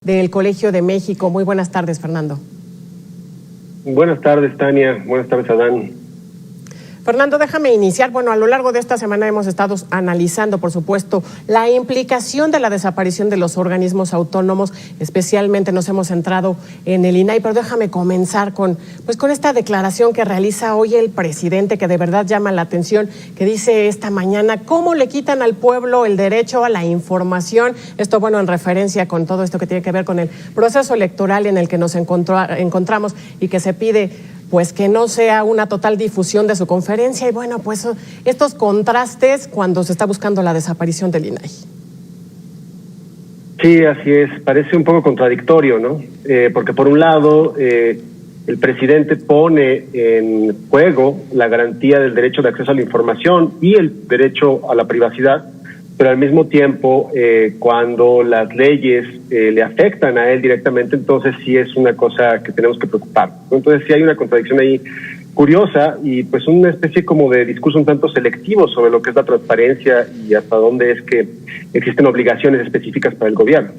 del Colegio de México. Muy buenas tardes, Fernando. Buenas tardes, Tania. Buenas tardes, Adán. Fernando, déjame iniciar. Bueno, a lo largo de esta semana hemos estado analizando, por supuesto, la implicación de la desaparición de los organismos autónomos. Especialmente nos hemos centrado en el INAI, pero déjame comenzar con esta declaración que realiza hoy el presidente, que de verdad llama la atención, que dice esta mañana: ¿cómo le quitan al pueblo el derecho a la información? Esto, bueno, en referencia con todo esto que tiene que ver con el proceso electoral en el que nos encontramos y que se pide que no sea una total difusión de su conferencia. Y bueno, pues estos contrastes cuando se está buscando la desaparición del INAI. Sí, así es. Parece un poco contradictorio, ¿no? Porque por un lado, el presidente pone en juego la garantía del derecho de acceso a la información y el derecho a la privacidad, pero al mismo tiempo, cuando las leyes le afectan a él directamente, entonces sí es una cosa que tenemos que preocupar, ¿no? Entonces sí hay una contradicción ahí curiosa y pues una especie como de discurso un tanto selectivo sobre lo que es la transparencia y hasta dónde es que existen obligaciones específicas para el gobierno.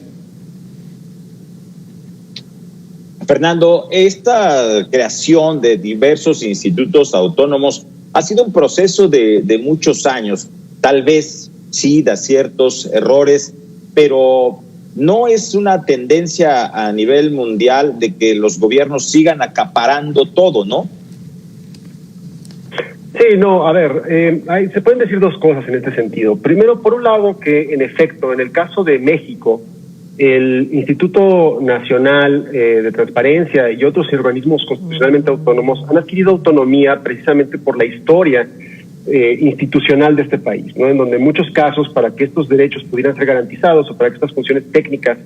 Fernando, esta creación de diversos institutos autónomos ha sido un proceso de muchos años. Tal vez sí da ciertos errores, pero no es una tendencia a nivel mundial de que los gobiernos sigan acaparando todo, ¿no? Sí, no, a ver, se pueden decir dos cosas en este sentido. Primero, por un lado, que en efecto, en el caso de México, el Instituto Nacional de Transparencia y otros organismos constitucionalmente autónomos han adquirido autonomía precisamente por la historia institucional de este país, ¿no? En donde en muchos casos, para que estos derechos pudieran ser garantizados o para que estas funciones técnicas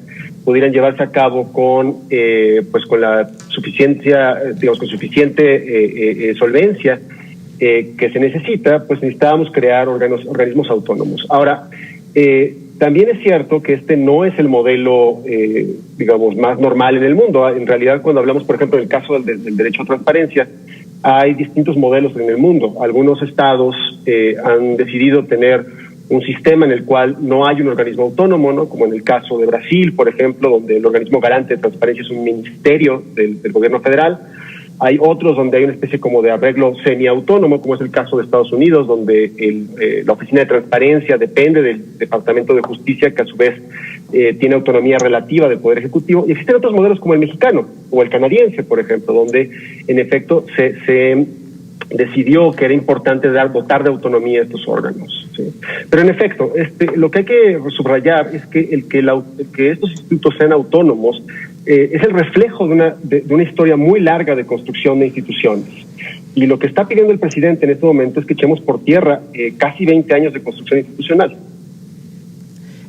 pudieran llevarse a cabo con la suficiencia, con suficiente solvencia que se necesita, pues necesitábamos crear organismos autónomos. Ahora, también es cierto que este no es el modelo, más normal en el mundo. En realidad, cuando hablamos, por ejemplo, del caso del derecho a transparencia, hay distintos modelos en el mundo. Algunos estados han decidido tener un sistema en el cual no hay un organismo autónomo, ¿no? Como en el caso de Brasil, por ejemplo, donde el organismo garante de transparencia es un ministerio del gobierno federal. Hay otros donde hay una especie como de arreglo semiautónomo, como es el caso de Estados Unidos, donde la Oficina de Transparencia depende del Departamento de Justicia, que a su vez tiene autonomía relativa del Poder Ejecutivo. Y existen otros modelos como el mexicano o el canadiense, por ejemplo, donde en efecto se decidió que era importante dotar de autonomía a estos órganos, ¿sí? Pero en efecto, lo que hay que subrayar es que que estos institutos sean autónomos es el reflejo de una historia muy larga de construcción de instituciones. Y lo que está pidiendo el presidente en este momento es que echemos por tierra casi 20 años de construcción institucional.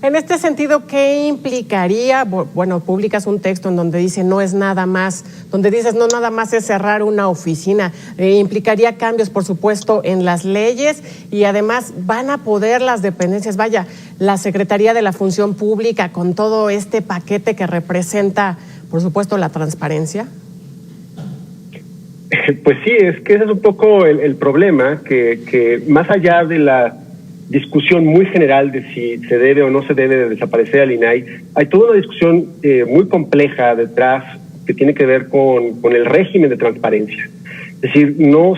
En este sentido, ¿qué implicaría? Bueno, publicas un texto en donde dice no es nada más, donde dices no nada más es cerrar una oficina. Implicaría cambios, por supuesto, en las leyes y además van a poder las dependencias, la Secretaría de la Función Pública con todo este paquete que representa, por supuesto, la transparencia. Pues sí, es que ese es un poco el problema, que más allá de la discusión muy general de si se debe o no se debe de desaparecer al INAI, hay toda una discusión muy compleja detrás que tiene que ver con el régimen de transparencia. Es decir, no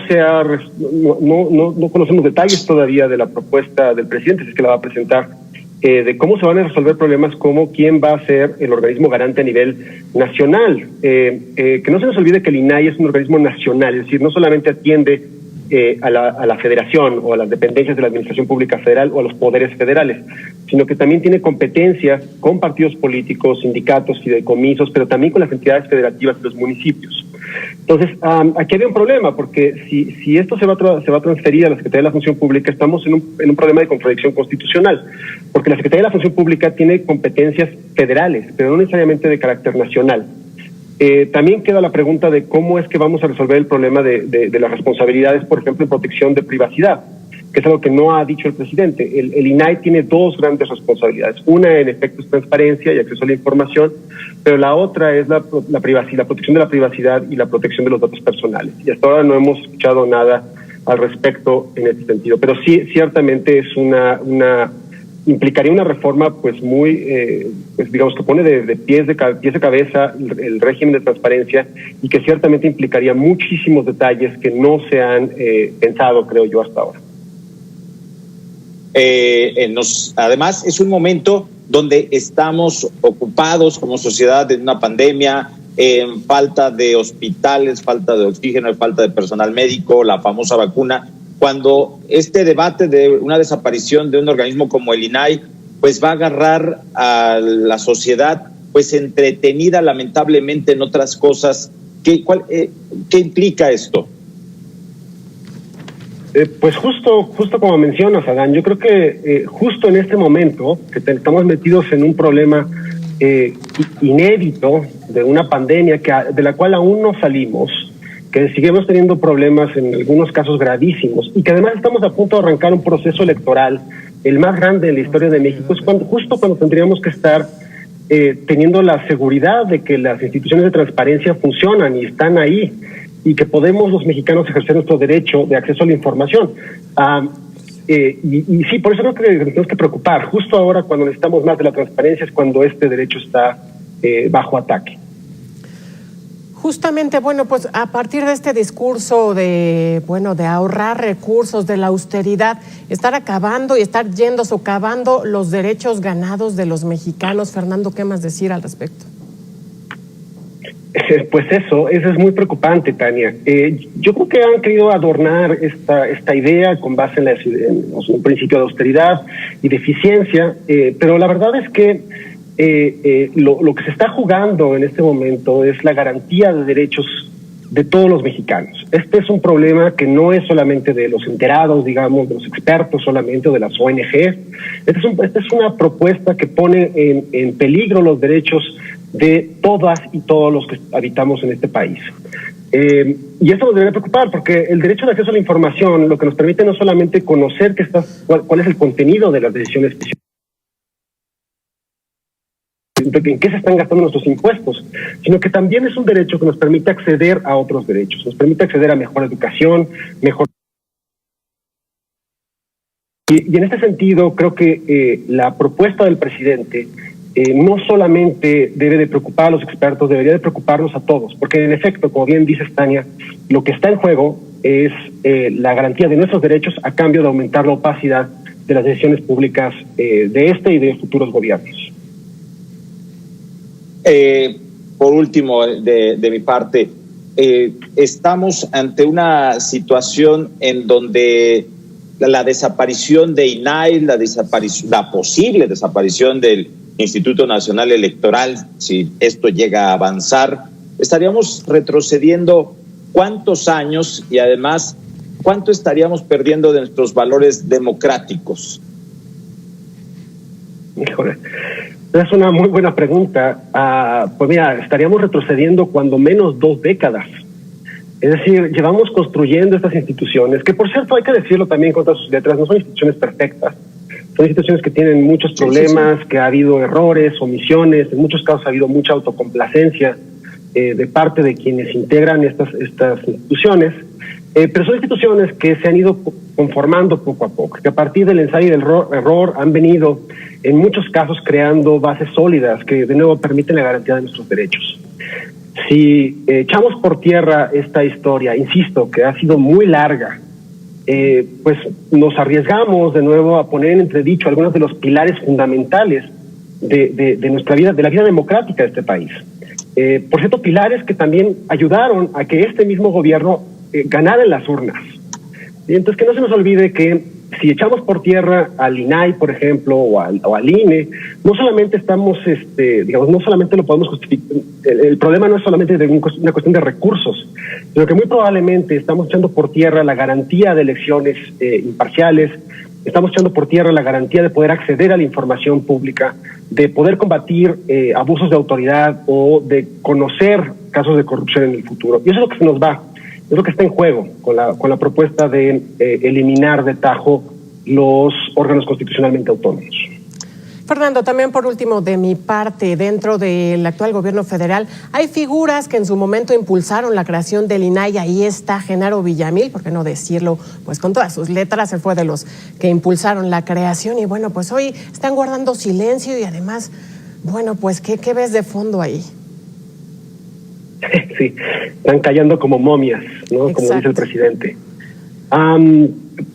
conocemos detalles todavía de la propuesta del presidente, si es que la va a presentar, de cómo se van a resolver problemas como quién va a ser el organismo garante a nivel nacional. Que no se nos olvide que el INAI es un organismo nacional, es decir, no solamente atiende a la federación o a las dependencias de la administración pública federal o a los poderes federales, sino que también tiene competencias con partidos políticos, sindicatos, fideicomisos, pero también con las entidades federativas de los municipios. Entonces, aquí había un problema, porque si esto se va a transferir a la Secretaría de la Función Pública, estamos en un problema de contradicción constitucional, porque la Secretaría de la Función Pública tiene competencias federales, pero no necesariamente de carácter nacional. También queda la pregunta de cómo es que vamos a resolver el problema de las responsabilidades, por ejemplo, en protección de privacidad, que es algo que no ha dicho el presidente. El INAI tiene dos grandes responsabilidades. Una, en efecto, es transparencia y acceso a la información, pero la otra es la protección de la privacidad y la protección de los datos personales. Y hasta ahora no hemos escuchado nada al respecto en este sentido. Pero sí, ciertamente es una implicaría una reforma pues muy, pues digamos que pone de pies de cabeza el régimen de transparencia y que ciertamente implicaría muchísimos detalles que no se han pensado, creo yo, hasta ahora. Además, es un momento donde estamos ocupados como sociedad en una pandemia, en falta de hospitales, falta de oxígeno, falta de personal médico, la famosa vacuna. Cuando este debate de una desaparición de un organismo como el INAI, pues va a agarrar a la sociedad pues entretenida lamentablemente en otras cosas. ¿Qué implica esto? Pues justo como mencionas, Adán, yo creo que justo en este momento que estamos metidos en un problema inédito de una pandemia de la cual aún no salimos, que seguimos teniendo problemas en algunos casos gravísimos y que además estamos a punto de arrancar un proceso electoral, el más grande en la historia de México, es justo cuando tendríamos que estar teniendo la seguridad de que las instituciones de transparencia funcionan y están ahí y que podemos los mexicanos ejercer nuestro derecho de acceso a la información. Y sí, por eso creo que nos tenemos que preocupar. Justo ahora, cuando necesitamos más de la transparencia, es cuando este derecho está bajo ataque. Justamente, bueno, pues a partir de este discurso de ahorrar recursos, de la austeridad, estar socavando los derechos ganados de los mexicanos. Fernando, ¿qué más decir al respecto? Pues eso es muy preocupante, Tania. Yo creo que han querido adornar esta idea con base en un principio de austeridad y de eficiencia, pero la verdad es que lo que se está jugando en este momento es la garantía de derechos de todos los mexicanos. Este es un problema que no es solamente de los enterados, digamos, de los expertos solamente, o de las ONGs. Esta es una propuesta que pone en peligro los derechos de todas y todos los que habitamos en este país. Y esto nos debe preocupar, porque el derecho de acceso a la información lo que nos permite no solamente conocer cuál es el contenido de las decisiones en qué se están gastando nuestros impuestos, sino que también es un derecho que nos permite acceder a otros derechos, nos permite acceder a mejor educación, mejor... Y en este sentido, creo que la propuesta del presidente no solamente debe de preocupar a los expertos, debería de preocuparnos a todos, porque en efecto, como bien dice Tania, lo que está en juego es la garantía de nuestros derechos a cambio de aumentar la opacidad de las decisiones públicas de este y de futuros gobiernos. Por último, de mi parte, estamos ante una situación en donde la desaparición de INAI, la posible desaparición del Instituto Nacional Electoral, si esto llega a avanzar, estaríamos retrocediendo ¿cuántos años? Y además, ¿cuánto estaríamos perdiendo de nuestros valores democráticos? Híjole, es una muy buena pregunta. Pues mira, estaríamos retrocediendo cuando menos 2 décadas. Es decir, llevamos construyendo estas instituciones, que por cierto hay que decirlo también contra sus letras, no son instituciones perfectas. Son instituciones que tienen muchos problemas, que ha habido errores, omisiones, en muchos casos ha habido mucha autocomplacencia de parte de quienes integran estas instituciones, pero son instituciones que se han ido conformando poco a poco, que a partir del ensayo y del error han venido en muchos casos creando bases sólidas que de nuevo permiten la garantía de nuestros derechos. Si echamos por tierra esta historia, insisto, que ha sido muy larga, pues nos arriesgamos de nuevo a poner en entredicho algunos de los pilares fundamentales de nuestra vida, de la vida democrática de este país. Por cierto, pilares que también ayudaron a que este mismo gobierno ganara en las urnas. Y entonces que no se nos olvide que si echamos por tierra al INAI, por ejemplo, o al INE, no solamente estamos, no solamente lo podemos justificar, el problema no es solamente de una cuestión de recursos, sino que muy probablemente estamos echando por tierra la garantía de elecciones imparciales, estamos echando por tierra la garantía de poder acceder a la información pública, de poder combatir abusos de autoridad o de conocer casos de corrupción en el futuro. Y eso es lo que se nos va. Es lo que está en juego con la propuesta de eliminar de tajo los órganos constitucionalmente autónomos. Fernando, también por último, de mi parte, dentro del actual gobierno federal, hay figuras que en su momento impulsaron la creación del INAI. Ahí está Genaro Villamil, por qué no decirlo, pues con todas sus letras, él fue de los que impulsaron la creación. Y bueno, pues hoy están guardando silencio y además, bueno, pues ¿qué ves de fondo ahí? Sí, están callando como momias, ¿no? Exacto. Como dice el presidente.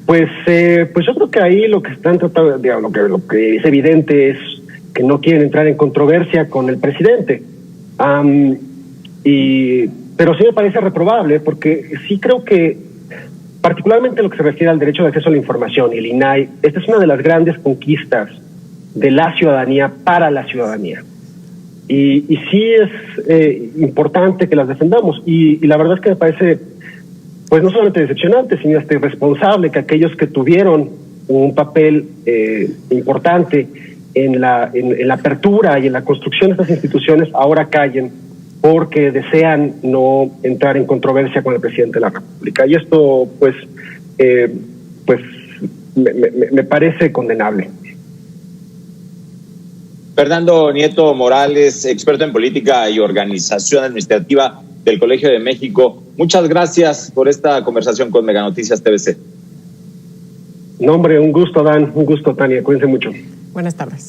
Pues yo creo que ahí lo que están tratando, digamos, lo que es evidente es que no quieren entrar en controversia con el presidente. Pero sí me parece reprobable, porque sí creo que, particularmente en lo que se refiere al derecho de acceso a la información y el INAI, esta es una de las grandes conquistas de la ciudadanía para la ciudadanía. Y sí es importante que las defendamos. Y la verdad es que me parece, pues no solamente decepcionante, sino hasta irresponsable que aquellos que tuvieron un papel importante en la apertura y en la construcción de estas instituciones ahora callen porque desean no entrar en controversia con el presidente de la República. Y esto, pues me parece condenable. Fernando Nieto Morales, experto en política y organización administrativa del Colegio de México, muchas gracias por esta conversación con Mega Noticias TVC. No, hombre, un gusto, Dan, un gusto, Tania, cuídense mucho. Buenas tardes.